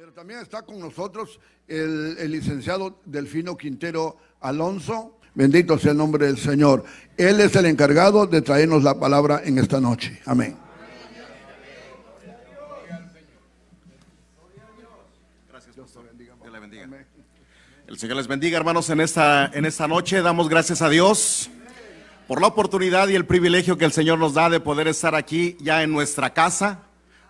Pero también está con nosotros el licenciado Delfino Quintero Alonso. Bendito sea el nombre del Señor. Él es el encargado de traernos la palabra en esta noche. Amén. Gracias, pastor. Dios le bendiga. El Señor les bendiga, hermanos, en esta noche. Damos gracias a Dios por la oportunidad y el privilegio que el Señor nos da de poder estar aquí ya en nuestra casa.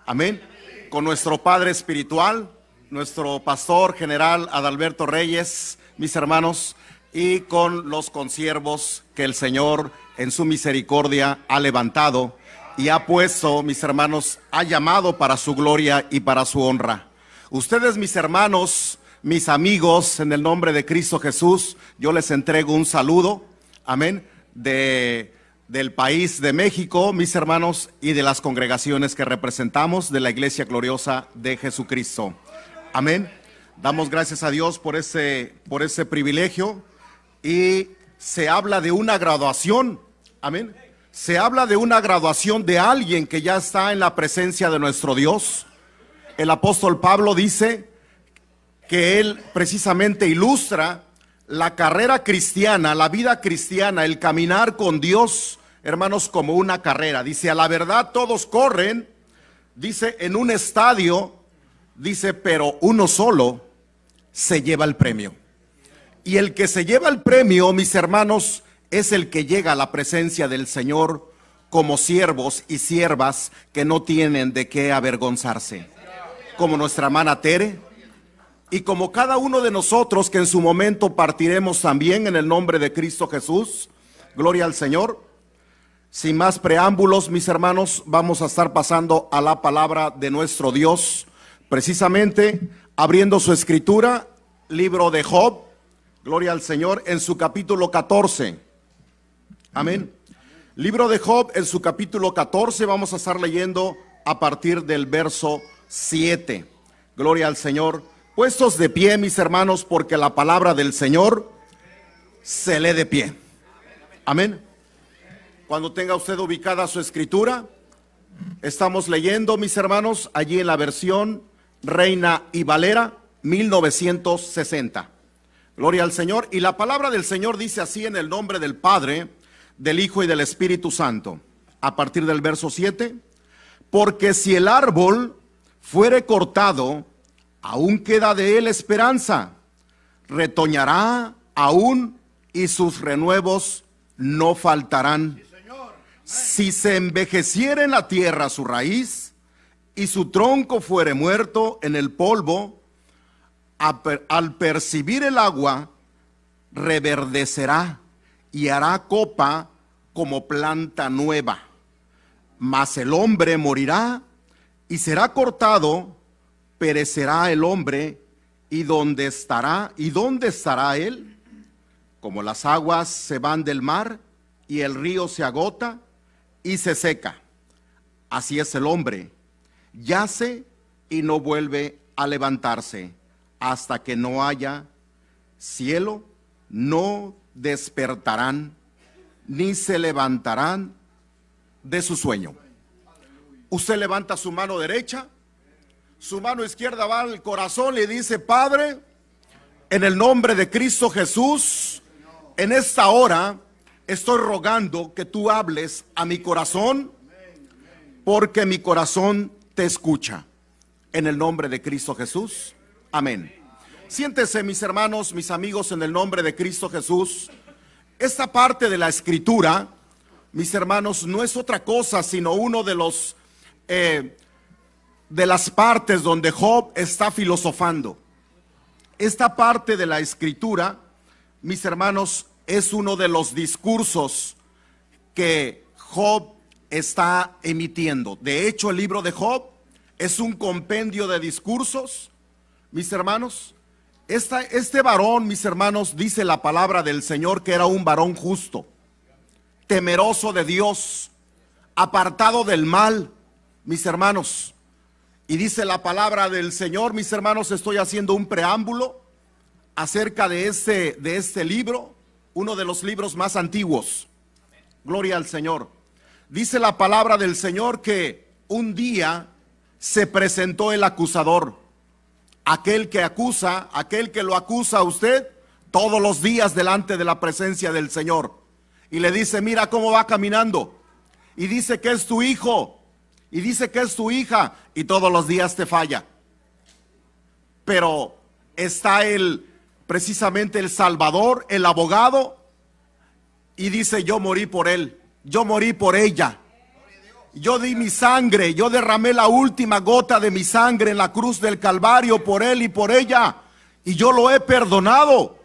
Amén. Con nuestro Padre espiritual, nuestro pastor general Adalberto Reyes, mis hermanos, y con los consiervos que el Señor en su misericordia ha levantado y ha puesto, mis hermanos, ha llamado para su gloria y para su honra. Ustedes, mis hermanos, mis amigos, en el nombre de Cristo Jesús, yo les entrego un saludo, amén, del país de México, mis hermanos, y de las congregaciones que representamos de la Iglesia Gloriosa de Jesucristo. Amén. Damos gracias a Dios por ese privilegio. Y se habla de una graduación. Amén. Se habla de una graduación de alguien que ya está en la presencia de nuestro Dios. El apóstol Pablo dice que él precisamente ilustra la carrera cristiana, la vida cristiana, el caminar con Dios, hermanos, como una carrera. Dice, a la verdad todos corren, dice, en un estadio, dice, pero uno solo se lleva el premio. Y el que se lleva el premio, mis hermanos, es el que llega a la presencia del Señor como siervos y siervas que no tienen de qué avergonzarse. Como nuestra hermana Tere, y como cada uno de nosotros que en su momento partiremos también en el nombre de Cristo Jesús. Gloria al Señor. Sin más preámbulos, mis hermanos, vamos a estar pasando a la palabra de nuestro Dios, precisamente abriendo su escritura, libro de Job, gloria al Señor, en su capítulo 14. Amén. Libro de Job, en su capítulo 14, vamos a estar leyendo a partir del verso 7. Gloria al Señor. Puestos de pie, mis hermanos, porque la palabra del Señor se lee de pie. Amén. Cuando tenga usted ubicada su escritura, estamos leyendo, mis hermanos, allí en la versión Reina y Valera 1960. Gloria al Señor. Y la palabra del Señor dice así, en el nombre del Padre, del Hijo y del Espíritu Santo. A partir del verso 7. Porque si el árbol fuere cortado, aún queda de él esperanza. Retoñará aún y sus renuevos no faltarán. Si se envejeciere en la tierra su raíz y su tronco fuere muerto en el polvo, al percibir el agua, reverdecerá y hará copa como planta nueva. Mas el hombre morirá y será cortado, perecerá el hombre, ¿y dónde estará? ¿Y dónde estará él? Como las aguas se van del mar y el río se agota y se seca. Así es el hombre, yace y no vuelve a levantarse. Hasta que no haya cielo, no despertarán, ni se levantarán de su sueño. Usted levanta su mano derecha, su mano izquierda va al corazón y dice, Padre, en el nombre de Cristo Jesús, en esta hora estoy rogando que tú hables a mi corazón, porque mi corazón te escucha. En el nombre de Cristo Jesús. Amén. Siéntese, mis hermanos, mis amigos, en el nombre de Cristo Jesús. Esta parte de la escritura, mis hermanos, no es otra cosa sino uno de las partes donde Job está filosofando. Esta parte de la escritura, mis hermanos, es uno de los discursos que Job está emitiendo. De hecho, el libro de Job es un compendio de discursos. Mis hermanos, este varón, mis hermanos, dice la palabra del Señor que era un varón justo, temeroso de Dios, apartado del mal, mis hermanos. Y dice la palabra del Señor, mis hermanos, estoy haciendo un preámbulo acerca de este libro, uno de los libros más antiguos. Gloria al Señor. Dice la palabra del Señor que un día se presentó el acusador aquel que acusa, aquel que lo acusa a usted todos los días delante de la presencia del Señor. Y le dice, mira cómo va caminando. Y dice que es tu hijo. Y dice que es tu hija. Y todos los días te falla. Pero está precisamente el Salvador, el abogado. Y dice, yo morí por él. Yo morí por ella. Yo di mi sangre. Yo derramé la última gota de mi sangre en la cruz del Calvario por él y por ella. Y yo lo he perdonado.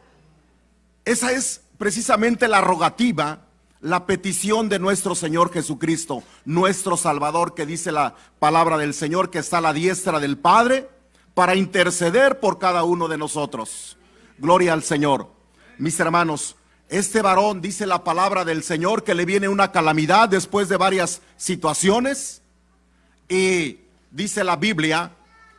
Esa es precisamente la rogativa, la petición de nuestro Señor Jesucristo, nuestro Salvador, que dice la palabra del Señor, que está a la diestra del Padre para interceder por cada uno de nosotros. Gloria al Señor. Mis hermanos, este varón, dice la palabra del Señor, que le viene una calamidad después de varias situaciones, y dice la Biblia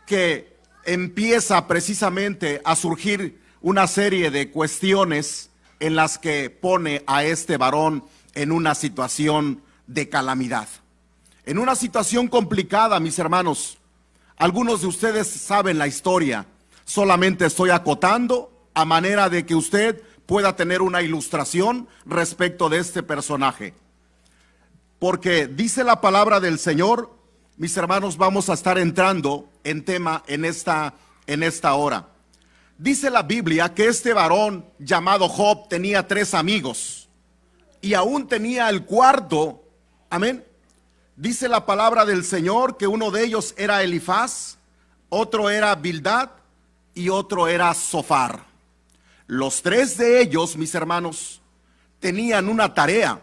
que empieza precisamente a surgir una serie de cuestiones en las que pone a este varón en una situación de calamidad, en una situación complicada, mis hermanos. Algunos de ustedes saben la historia, solamente estoy acotando a manera de que usted pueda tener una ilustración respecto de este personaje. Porque dice la palabra del Señor, mis hermanos, vamos a estar entrando en tema en esta hora. Dice la Biblia que este varón llamado Job tenía 3 amigos y aún tenía el cuarto. Amén. Dice la palabra del Señor que uno de ellos era Elifaz, otro era Bildad y otro era Zofar. Los 3 de ellos, mis hermanos, tenían una tarea.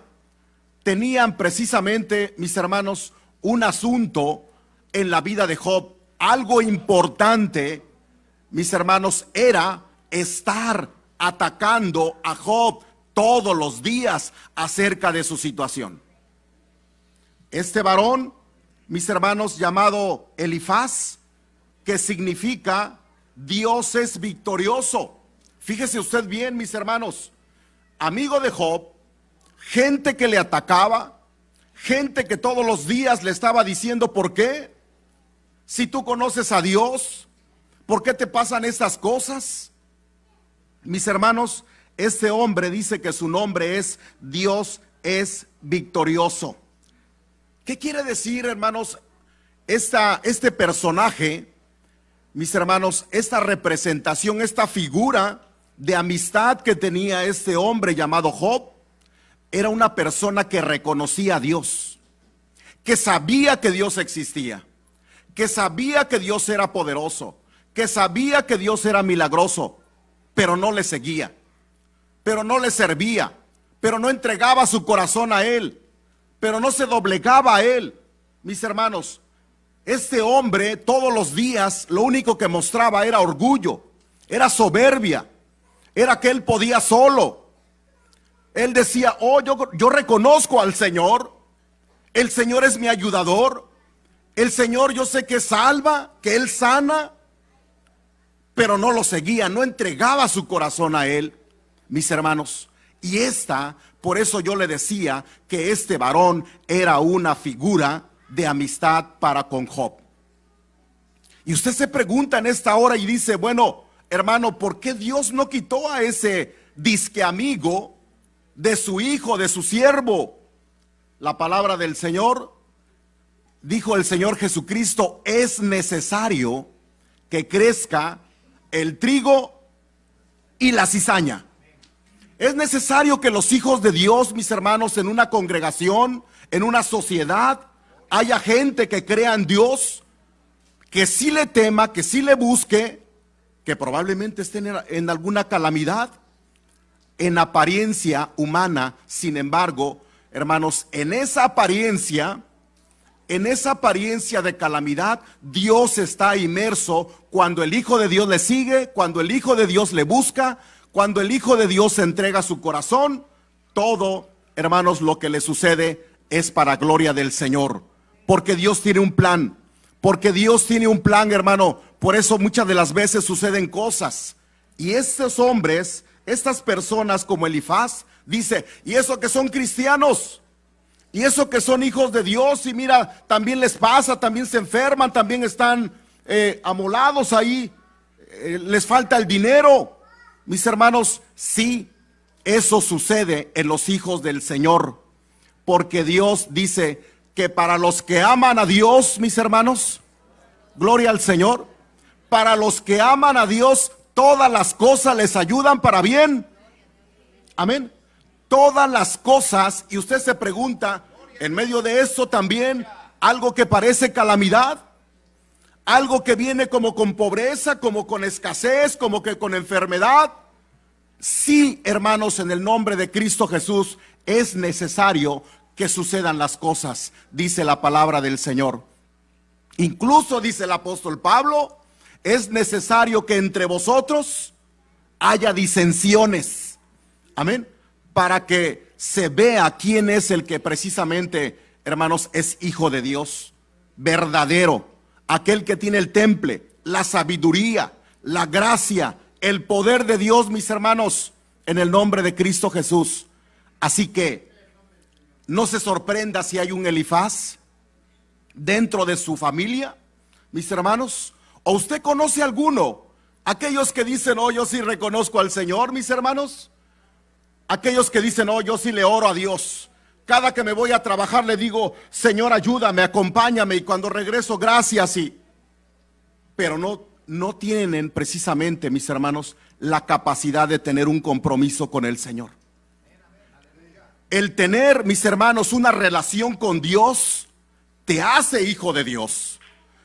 Tenían precisamente, mis hermanos, un asunto en la vida de Job. Algo importante, mis hermanos, era estar atacando a Job todos los días acerca de su situación. Este varón, mis hermanos, llamado Elifaz, que significa Dios es victorioso. Fíjese usted bien, mis hermanos, amigo de Job, gente que le atacaba, gente que todos los días le estaba diciendo, ¿por qué? Si tú conoces a Dios, ¿por qué te pasan estas cosas? Mis hermanos, este hombre dice que su nombre es Dios es victorioso. ¿Qué quiere decir, hermanos, este personaje? Mis hermanos, esta representación, esta figura de amistad que tenía este hombre llamado Job, era una persona que reconocía a Dios, que sabía que Dios existía, que sabía que Dios era poderoso, que sabía que Dios era milagroso, pero no le seguía, pero no le servía, pero no entregaba su corazón a Él, pero no se doblegaba a Él. Mis hermanos, este hombre todos los días lo único que mostraba era orgullo, era soberbia, era que él podía solo. Él decía, oh, yo reconozco al Señor, el Señor es mi ayudador, el Señor yo sé que salva, que Él sana, pero no lo seguía, no entregaba su corazón a Él, mis hermanos. Y por eso yo le decía que este varón era una figura de amistad para con Job. Y usted se pregunta en esta hora y dice, bueno, hermano, ¿por qué Dios no quitó a ese disque amigo de su hijo, de su siervo? La palabra del Señor, dijo el Señor Jesucristo, es necesario que crezca el trigo y la cizaña. Es necesario que los hijos de Dios, mis hermanos, en una congregación, en una sociedad, haya gente que crea en Dios, que sí le tema, que sí le busque, que probablemente estén en alguna calamidad, en apariencia humana. Sin embargo, hermanos, en esa apariencia de calamidad, Dios está inmerso cuando el Hijo de Dios le sigue, cuando el Hijo de Dios le busca, cuando el Hijo de Dios se entrega su corazón. Todo, hermanos, lo que le sucede es para gloria del Señor, porque Dios tiene un plan, hermano. Por eso muchas de las veces suceden cosas, y estos hombres, estas personas como Elifaz, dice, y eso que son cristianos, y eso que son hijos de Dios, y mira, también les pasa, también se enferman, también están amolados ahí, les falta el dinero. Mis hermanos, sí, eso sucede en los hijos del Señor, porque Dios dice que para los que aman a Dios, mis hermanos, gloria al Señor, para los que aman a Dios, todas las cosas les ayudan para bien. Amén. Todas las cosas, y usted se pregunta, en medio de eso también, algo que parece calamidad, algo que viene como con pobreza, como con escasez, como que con enfermedad. Sí, hermanos, en el nombre de Cristo Jesús es necesario que sucedan las cosas, dice la palabra del Señor. Incluso dice el apóstol Pablo, es necesario que entre vosotros haya disensiones. Amén. Para que se vea quién es el que precisamente, hermanos, es hijo de Dios, verdadero, aquel que tiene el temple, la sabiduría, la gracia, el poder de Dios, mis hermanos, en el nombre de Cristo Jesús. Así que no se sorprenda si hay un Elifaz dentro de su familia, mis hermanos. ¿O usted conoce alguno? Aquellos que dicen, oh, yo sí reconozco al Señor, mis hermanos. Aquellos que dicen, oh, yo sí le oro a Dios. Cada que me voy a trabajar le digo, Señor, ayúdame, acompáñame, y cuando regreso, gracias. Pero no tienen precisamente, mis hermanos, la capacidad de tener un compromiso con el Señor. El tener, mis hermanos, una relación con Dios te hace hijo de Dios.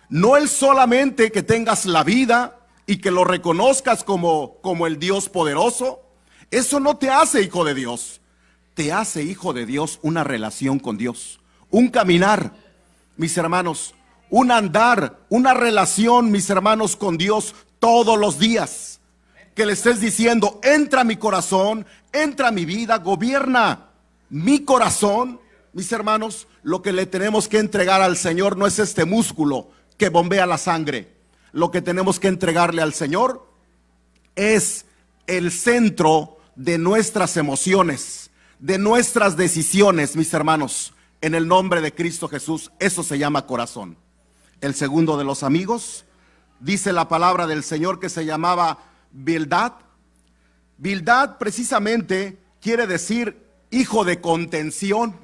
No es solamente que tengas la vida y que lo reconozcas como el Dios poderoso. Eso no te hace hijo de Dios. Te hace hijo de Dios una relación con Dios, un caminar, mis hermanos, un andar, una relación, mis hermanos, con Dios todos los días. Que le estés diciendo, entra a mi corazón, entra a mi vida, gobierna mi corazón. Mis hermanos, lo que le tenemos que entregar al Señor no es este músculo que bombea la sangre. Lo que tenemos que entregarle al Señor es el centro de nuestras emociones, de nuestras decisiones, mis hermanos, en el nombre de Cristo Jesús. Eso se llama corazón. El segundo de los amigos, dice la palabra del Señor, que se llamaba Bildad. Bildad precisamente quiere decir hijo de contención.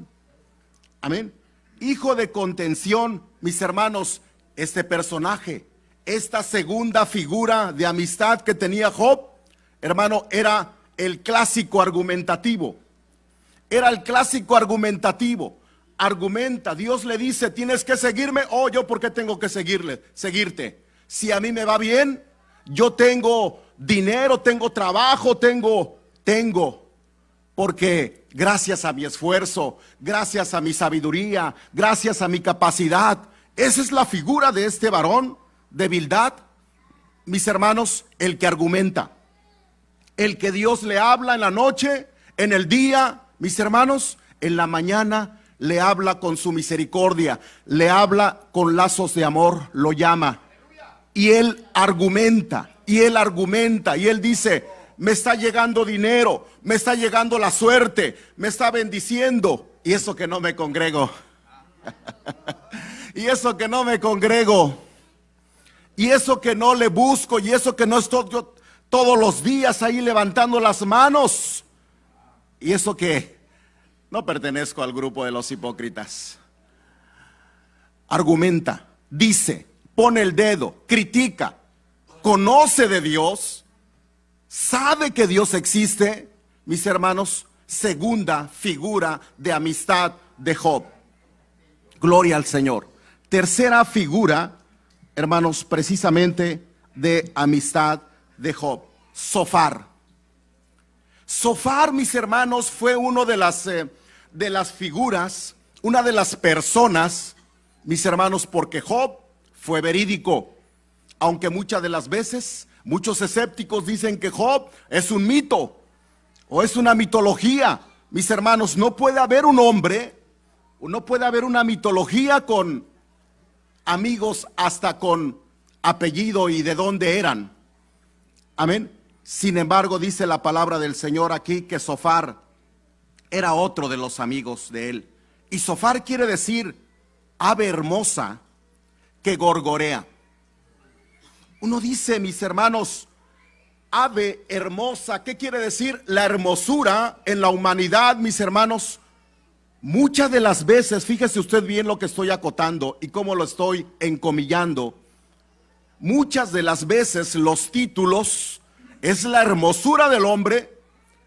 Amén. Hijo de contención, mis hermanos. Este personaje, esta segunda figura de amistad que tenía Job, hermano, era el clásico argumentativo. Era el clásico argumentativo. Argumenta, Dios le dice, tienes que seguirme. Oh, yo por qué tengo que seguirte. Si a mí me va bien, yo tengo dinero, tengo trabajo, tengo, porque gracias a mi esfuerzo, gracias a mi sabiduría, gracias a mi capacidad. Esa es la figura de este varón de Bildad, mis hermanos, el que argumenta, el que Dios le habla en la noche, en el día, mis hermanos, en la mañana le habla con su misericordia, le habla con lazos de amor, lo llama, y él argumenta, y él dice, me está llegando dinero, me está llegando la suerte, me está bendiciendo, y eso que no me congrego. Y eso que no me congrego, y eso que no le busco, y eso que no estoy yo todos los días ahí levantando las manos, y eso que no pertenezco al grupo de los hipócritas. Argumenta, dice, pone el dedo, critica, conoce de Dios, sabe que Dios existe, mis hermanos. Segunda figura de amistad de Job. Gloria al Señor. Tercera figura, hermanos, precisamente de amistad de Job, Zofar. Zofar, mis hermanos, fue uno de las figuras, una de las personas, mis hermanos, porque Job fue verídico, aunque muchas de las veces muchos escépticos dicen que Job es un mito o es una mitología. Mis hermanos, no puede haber un hombre, no puede haber una mitología con amigos hasta con apellido y de dónde eran. Amén. Sin embargo, dice la palabra del Señor aquí que Zofar era otro de los amigos de él. Y Zofar quiere decir ave hermosa que gorgorea. Uno dice, mis hermanos, ave hermosa, ¿qué quiere decir? La hermosura en la humanidad, mis hermanos, muchas de las veces, fíjese usted bien lo que estoy acotando y cómo lo estoy encomillando. Muchas de las veces los títulos es la hermosura del hombre,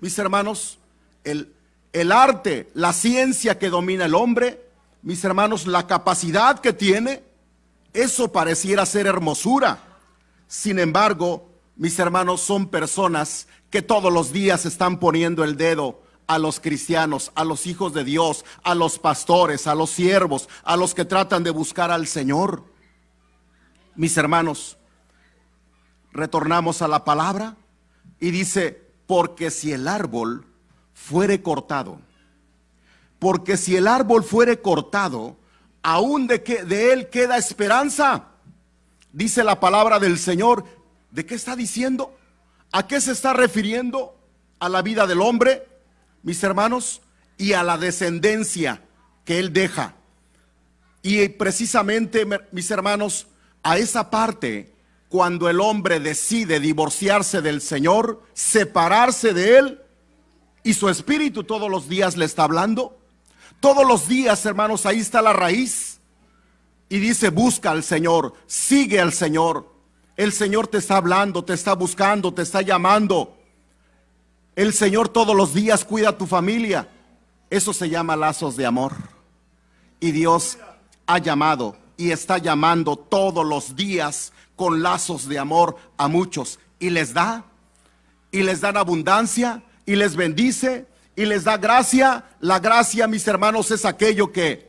mis hermanos, el arte, la ciencia que domina el hombre, mis hermanos, la capacidad que tiene, eso pareciera ser hermosura. Sin embargo, mis hermanos, son personas que todos los días están poniendo el dedo a los cristianos, a los hijos de Dios, a los pastores, a los siervos, a los que tratan de buscar al Señor. Mis hermanos, retornamos a la palabra y dice, porque si el árbol fuere cortado, porque si el árbol fuere cortado, aún de él queda esperanza. Dice la palabra del Señor. ¿De qué está diciendo? ¿A qué se está refiriendo? A la vida del hombre, mis hermanos, y a la descendencia que él deja. Y precisamente, mis hermanos, a esa parte, cuando el hombre decide divorciarse del Señor, separarse de él, y su espíritu todos los días le está hablando, todos los días, hermanos, ahí está la raíz, y dice, busca al Señor, sigue al Señor. El Señor te está hablando, te está buscando, te está llamando. El Señor todos los días cuida a tu familia. Eso se llama lazos de amor. Y Dios ha llamado y está llamando todos los días con lazos de amor a muchos. Y les da en abundancia, y les bendice, y les da gracia. La gracia, mis hermanos, es aquello que,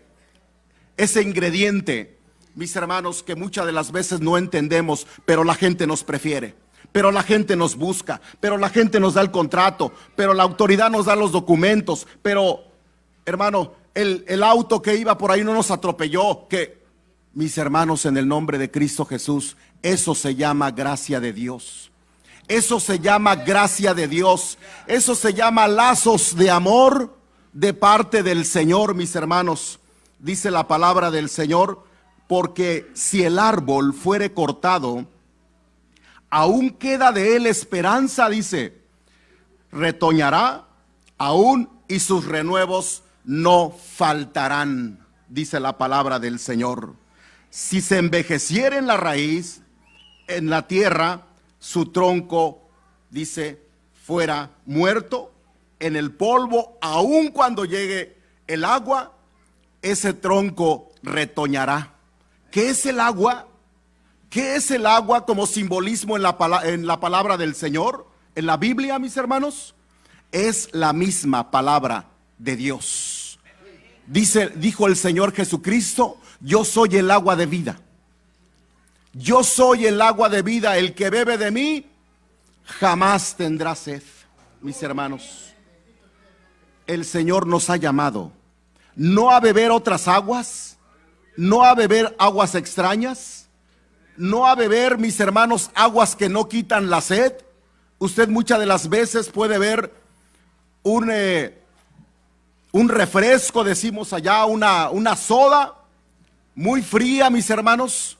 ese ingrediente, mis hermanos, que muchas de las veces no entendemos, pero la gente nos prefiere, pero la gente nos busca, pero la gente nos da el contrato, pero la autoridad nos da los documentos, pero, hermano, el auto que iba por ahí no nos atropelló. Que, mis hermanos, en el nombre de Cristo Jesús, eso se llama gracia de Dios. Eso se llama gracia de Dios. Eso se llama lazos de amor de parte del Señor, mis hermanos. Dice la palabra del Señor, porque si el árbol fuere cortado, aún queda de él esperanza, dice, retoñará aún y sus renuevos no faltarán, dice la palabra del Señor. Si se envejeciera en la raíz, en la tierra, su tronco, dice, fuera muerto en el polvo, aun cuando llegue el agua, ese tronco retoñará. ¿Qué es el agua? ¿Qué es el agua como simbolismo en la palabra del Señor? En la Biblia, mis hermanos, es la misma palabra de Dios. Dijo el Señor Jesucristo, yo soy el agua de vida. Yo soy el agua de vida, el que bebe de mí jamás tendrá sed. Mis hermanos, el Señor nos ha llamado no a beber otras aguas, no a beber aguas extrañas, no a beber, mis hermanos, aguas que no quitan la sed. Usted muchas de las veces puede ver un refresco, decimos allá, una soda muy fría, mis hermanos.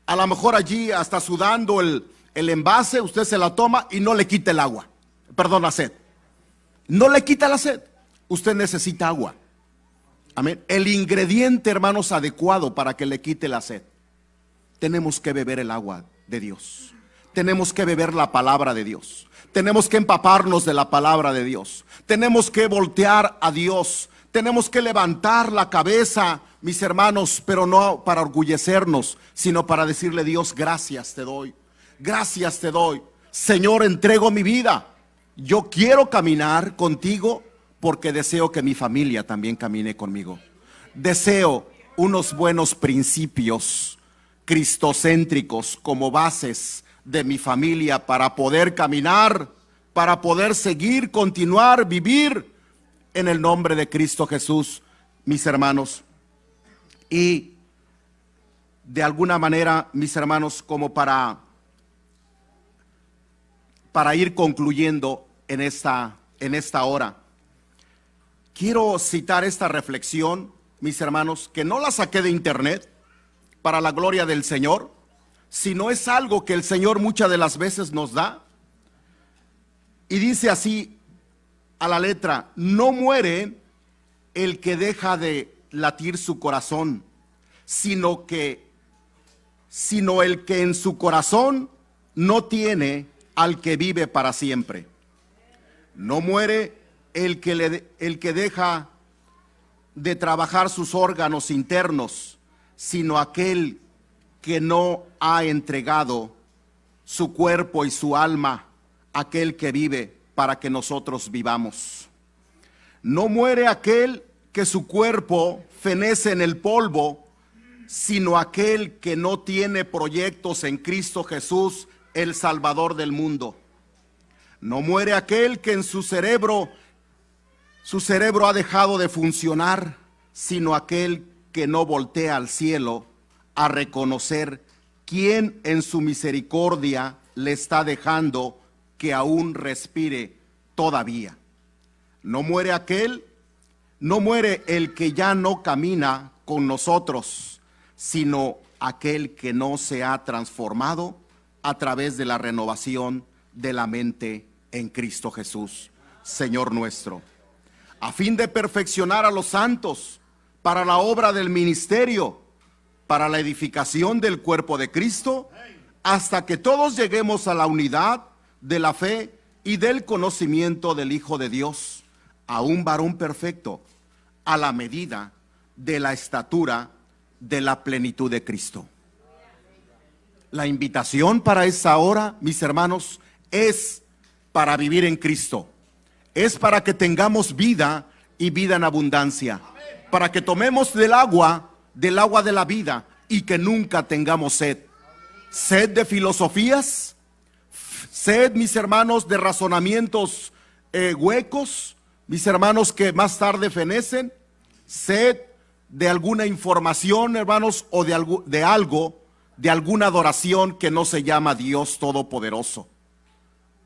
A lo mejor allí hasta sudando el envase, usted se la toma y no le quita el agua. Perdón, la sed. No le quita la sed. Usted necesita agua. Amén. El ingrediente, hermanos, adecuado para que le quite la sed. Tenemos que beber el agua de Dios. Tenemos que beber la palabra de Dios. Tenemos que empaparnos de la palabra de Dios. Tenemos que voltear a Dios. Tenemos que levantar la cabeza, mis hermanos, pero no para orgullecernos, sino para decirle: Dios, gracias te doy. Gracias te doy. Señor, entrego mi vida. Yo quiero caminar contigo porque deseo que mi familia también camine conmigo. Deseo unos buenos principios cristocéntricos como bases de mi familia para poder caminar, para poder seguir, continuar, vivir en el nombre de Cristo Jesús, mis hermanos. Y de alguna manera, mis hermanos, como para ir concluyendo en esta hora, quiero citar esta reflexión, mis hermanos, que no la saqué de internet, para la gloria del Señor, sino es algo que el Señor muchas de las veces nos da. Y dice así a la letra: no muere el que deja de latir su corazón, sino el que en su corazón no tiene al que vive para siempre. No muere el que deja de trabajar sus órganos internos, sino aquel que no ha entregado su cuerpo y su alma, aquel que vive para que nosotros vivamos. No muere aquel que su cuerpo fenece en el polvo, sino aquel que no tiene proyectos en Cristo Jesús, el Salvador del mundo. No muere aquel que en su cerebro ha dejado de funcionar, sino aquel que no voltea al cielo a reconocer quién en su misericordia le está dejando que aún respire todavía. No muere el que ya no camina con nosotros, sino aquel que no se ha transformado a través de la renovación de la mente en Cristo Jesús, Señor nuestro, a fin de perfeccionar a los santos para la obra del ministerio, para la edificación del cuerpo de Cristo, hasta que todos lleguemos a la unidad de la fe y del conocimiento del Hijo de Dios, a un varón perfecto, a la medida de la estatura de la plenitud de Cristo. La invitación para esta hora, mis hermanos, es para vivir en Cristo. Es para que tengamos vida y vida en abundancia. Para que tomemos del agua de la vida y que nunca tengamos sed. Sed de filosofías, sed, mis hermanos, de razonamientos huecos, mis hermanos que más tarde fenecen, sed de alguna información, hermanos, o de alguna adoración que no se llama Dios Todopoderoso.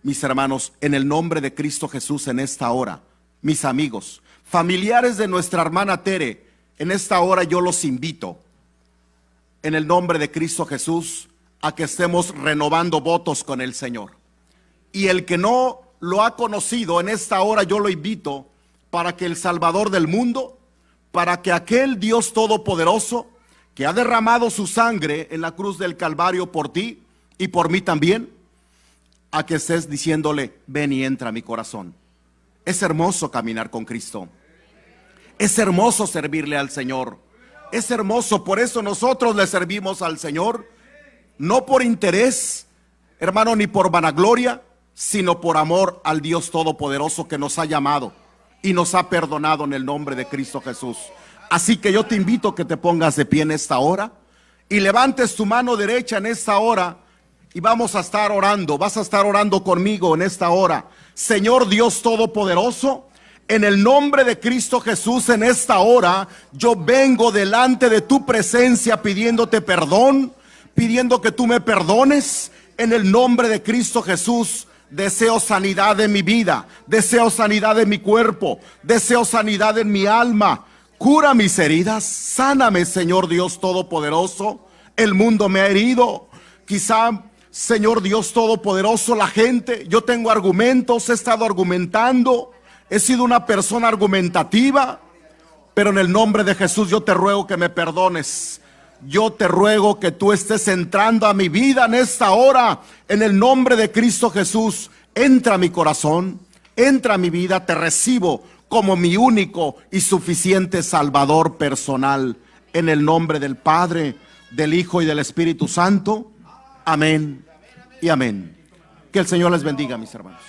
Mis hermanos, en el nombre de Cristo Jesús, en esta hora, mis amigos, familiares de nuestra hermana Tere, en esta hora yo los invito, en el nombre de Cristo Jesús, a que estemos renovando votos con el Señor. Y el que no lo ha conocido, en esta hora yo lo invito para que el Salvador del mundo, para que aquel Dios Todopoderoso que ha derramado su sangre en la cruz del Calvario por ti y por mí también, a que estés diciéndole: ven y entra a mi corazón. Es hermoso caminar con Cristo. Es hermoso servirle al Señor. Es hermoso, por eso nosotros le servimos al Señor, no por interés, hermano, ni por vanagloria, sino por amor al Dios Todopoderoso que nos ha llamado y nos ha perdonado en el nombre de Cristo Jesús. Así que yo te invito a que te pongas de pie en esta hora y levantes tu mano derecha en esta hora y vamos a estar orando. Vas a estar orando conmigo en esta hora. Señor Dios Todopoderoso, en el nombre de Cristo Jesús, en esta hora yo vengo delante de tu presencia pidiéndote perdón, pidiendo que tú me perdones. En el nombre de Cristo Jesús deseo sanidad de mi vida, deseo sanidad de mi cuerpo, deseo sanidad en mi alma. Cura mis heridas, sáname, Señor Dios Todopoderoso. El mundo me ha herido. Quizá, Señor Dios Todopoderoso, la gente, yo tengo argumentos, he estado argumentando, he sido una persona argumentativa, pero en el nombre de Jesús yo te ruego que me perdones. Yo te ruego que tú estés entrando a mi vida en esta hora, en el nombre de Cristo Jesús. Entra a mi corazón, entra a mi vida, te recibo como mi único y suficiente Salvador personal, en el nombre del Padre, del Hijo y del Espíritu Santo. Amén y amén. Que el Señor les bendiga, mis hermanos.